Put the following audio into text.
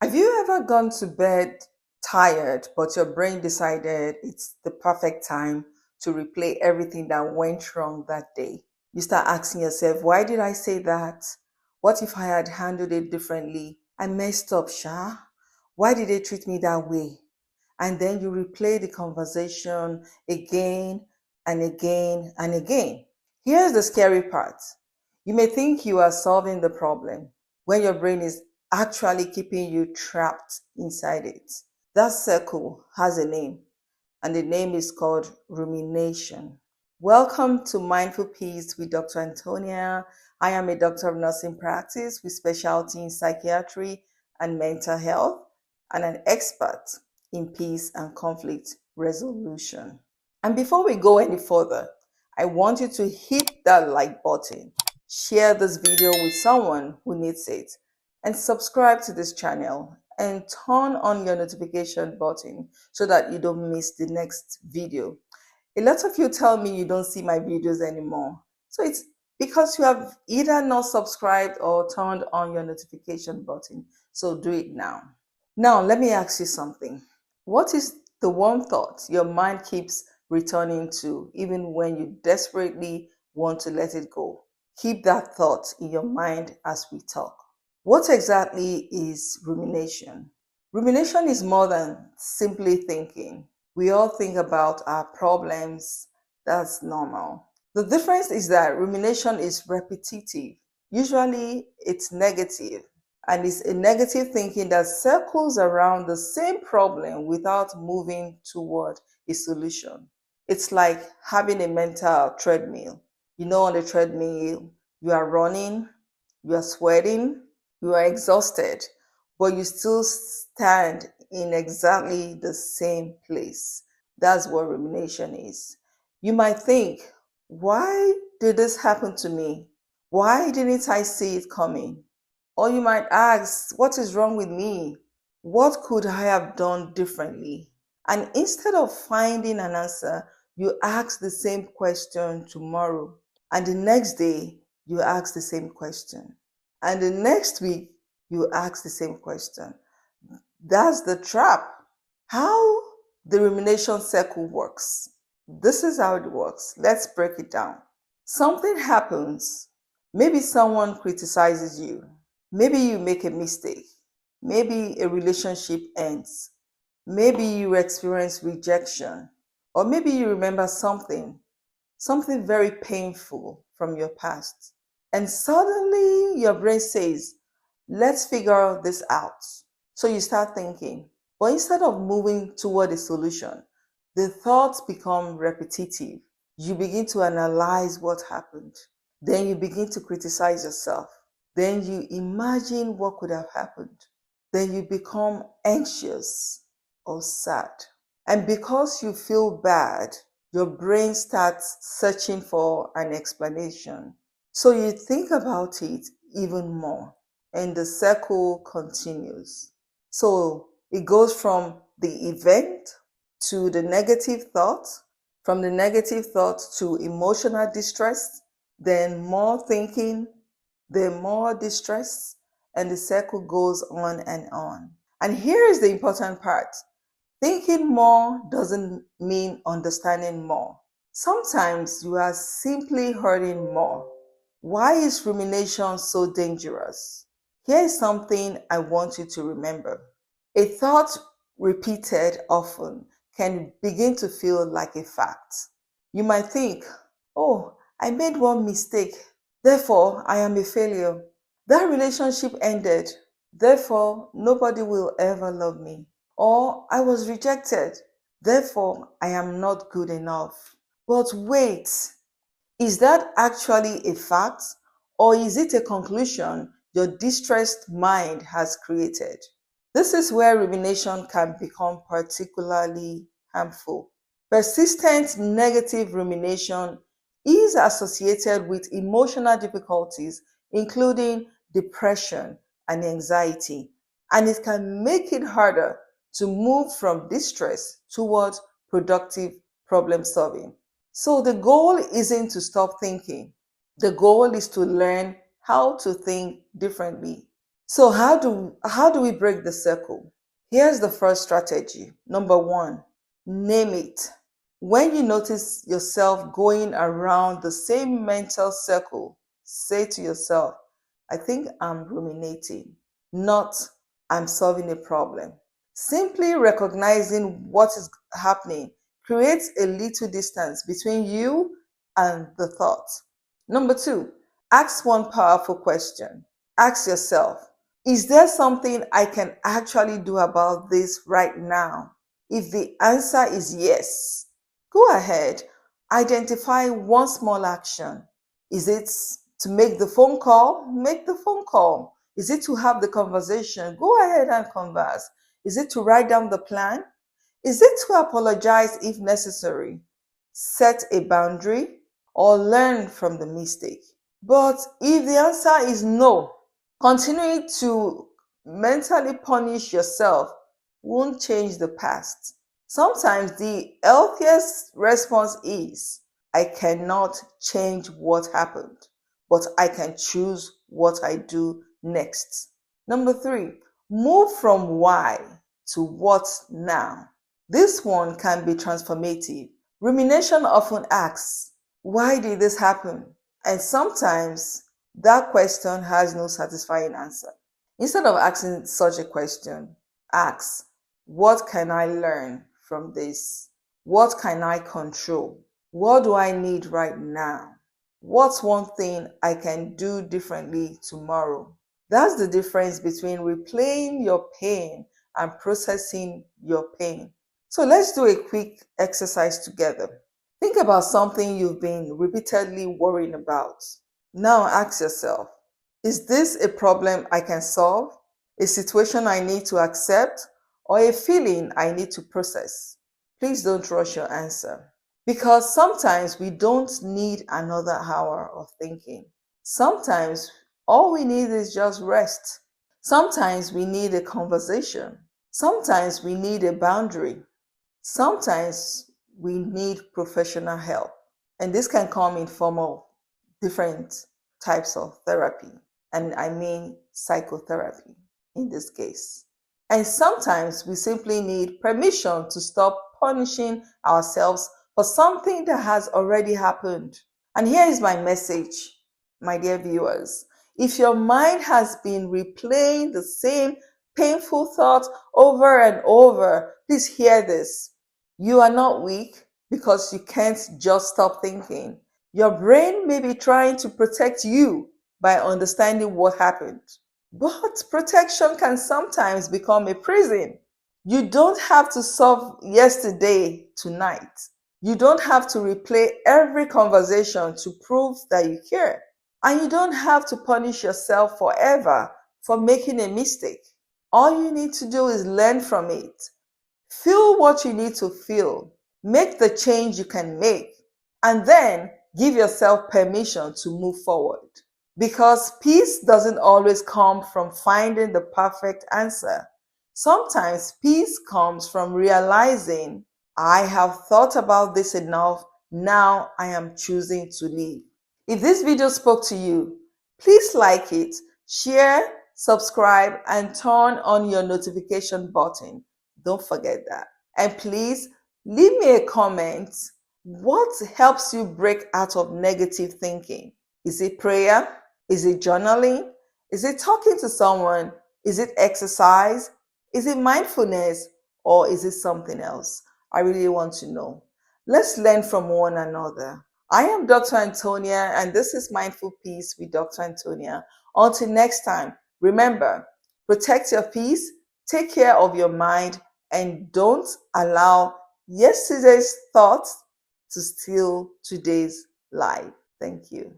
Have you ever gone to bed tired, but your brain decided it's the perfect time to replay everything that went wrong that day? You start asking yourself, why did I say that? What if I had handled it differently? I messed up, Sha. Why did they treat me that way? And then you replay the conversation again and again and again. Here's the scary part. You may think you are solving the problem when your brain is actually keeping you trapped inside it. That circle has a name, and the name is called rumination. Welcome to Mindful Peace with Dr. Antonia. I am a doctor of nursing practice with specialty in psychiatry and mental health, and an expert in peace and conflict resolution. And before we go any further, I want you to hit that like button, share this video with someone who needs it, and subscribe to this channel and turn on your notification button so that you don't miss the next video. A lot of you tell me you don't see my videos anymore. So it's because you have either not subscribed or turned on your notification button. So do it now. Now, let me ask you something. What is the one thought your mind keeps returning to even when you desperately want to let it go? Keep that thought in your mind as we talk. What exactly is rumination? Rumination is more than simply thinking. We all think about our problems. That's normal. The difference is that rumination is repetitive. Usually it's negative, and it's a negative thinking that circles around the same problem without moving toward a solution. It's like having a mental treadmill. On the treadmill, you are running, you are sweating, you are exhausted, but you still stand in exactly the same place. That's what rumination is. You might think, why did this happen to me? Why didn't I see it coming? Or you might ask, what is wrong with me? What could I have done differently? And instead of finding an answer, you ask the same question tomorrow. And the next day, you ask the same question. And the next week, you ask the same question. That's the trap. How the rumination circle works. This is how it works. Let's break it down. Something happens. Maybe someone criticizes you. Maybe you make a mistake. Maybe a relationship ends. Maybe you experience rejection. Or maybe you remember something very painful from your past. And suddenly your brain says, let's figure this out. So you start thinking. But instead of moving toward a solution, the thoughts become repetitive. You begin to analyze what happened. Then you begin to criticize yourself. Then you imagine what could have happened. Then you become anxious or sad. And because you feel bad, your brain starts searching for an explanation. So you think about it even more, and the circle continues. So it goes from the event to the negative thought, from the negative thought to emotional distress, then more thinking, then more distress, and the circle goes on and on. And here is the important part. Thinking more doesn't mean understanding more. Sometimes you are simply hurting more. Why is rumination so dangerous? Here is something I want you to remember. A thought repeated often can begin to feel like a fact. You might think, oh, I made one mistake, therefore I am a failure. That relationship ended, therefore nobody will ever love me. Or I was rejected, therefore I am not good enough. But wait, is that actually a fact, or is it a conclusion your distressed mind has created? This is where rumination can become particularly harmful. Persistent negative rumination is associated with emotional difficulties, including depression and anxiety, and it can make it harder to move from distress towards productive problem solving. So the goal isn't to stop thinking. The goal is to learn how to think differently. So how do we break the circle? Here's the first strategy. Number one, name it. When you notice yourself going around the same mental circle, say to yourself, I think I'm ruminating, not I'm solving a problem. Simply recognizing what is happening creates a little distance between you and the thought. Number two, ask one powerful question. Ask yourself, is there something I can actually do about this right now? If the answer is yes, go ahead, identify one small action. Is it to make the phone call? Make the phone call. Is it to have the conversation? Go ahead and converse. Is it to write down the plan? Is it to apologize if necessary? Set a boundary or learn from the mistake. But if the answer is no, continuing to mentally punish yourself won't change the past. Sometimes the healthiest response is, I cannot change what happened, but I can choose what I do next. Number three, move from why to what now. This one can be transformative. Rumination often asks, why did this happen? And sometimes that question has no satisfying answer. Instead of asking such a question, ask, what can I learn from this? What can I control? What do I need right now? What's one thing I can do differently tomorrow? That's the difference between replaying your pain and processing your pain. So let's do a quick exercise together. Think about something you've been repeatedly worrying about. Now ask yourself, is this a problem I can solve? A situation I need to accept? Or a feeling I need to process? Please don't rush your answer. Because sometimes we don't need another hour of thinking. Sometimes all we need is just rest. Sometimes we need a conversation. Sometimes we need a boundary. Sometimes we need professional help. And this can come in form of different types of therapy. And I mean psychotherapy in this case. And sometimes we simply need permission to stop punishing ourselves for something that has already happened. And here is my message, my dear viewers. If your mind has been replaying the same painful thought over and over, please hear this. You are not weak because you can't just stop thinking. Your brain may be trying to protect you by understanding what happened. But protection can sometimes become a prison. You don't have to solve yesterday tonight. You don't have to replay every conversation to prove that you care. And you don't have to punish yourself forever for making a mistake. All you need to do is learn from it. Feel what you need to feel. Make the change you can make. And then give yourself permission to move forward. Because peace doesn't always come from finding the perfect answer. Sometimes peace comes from realizing, I have thought about this enough, now I am choosing to live. If this video spoke to you, please like it, share, subscribe, and turn on your notification button. Don't forget that. And please leave me a comment. What helps you break out of negative thinking? Is it prayer? Is it journaling? Is it talking to someone? Is it exercise? Is it mindfulness? Or is it something else? I really want to know. Let's learn from one another. I am Dr. Antonia, and this is Mindful Peace with Dr. Antonia. Until next time, remember, protect your peace, take care of your mind, and don't allow yesterday's thoughts to steal today's life. Thank you.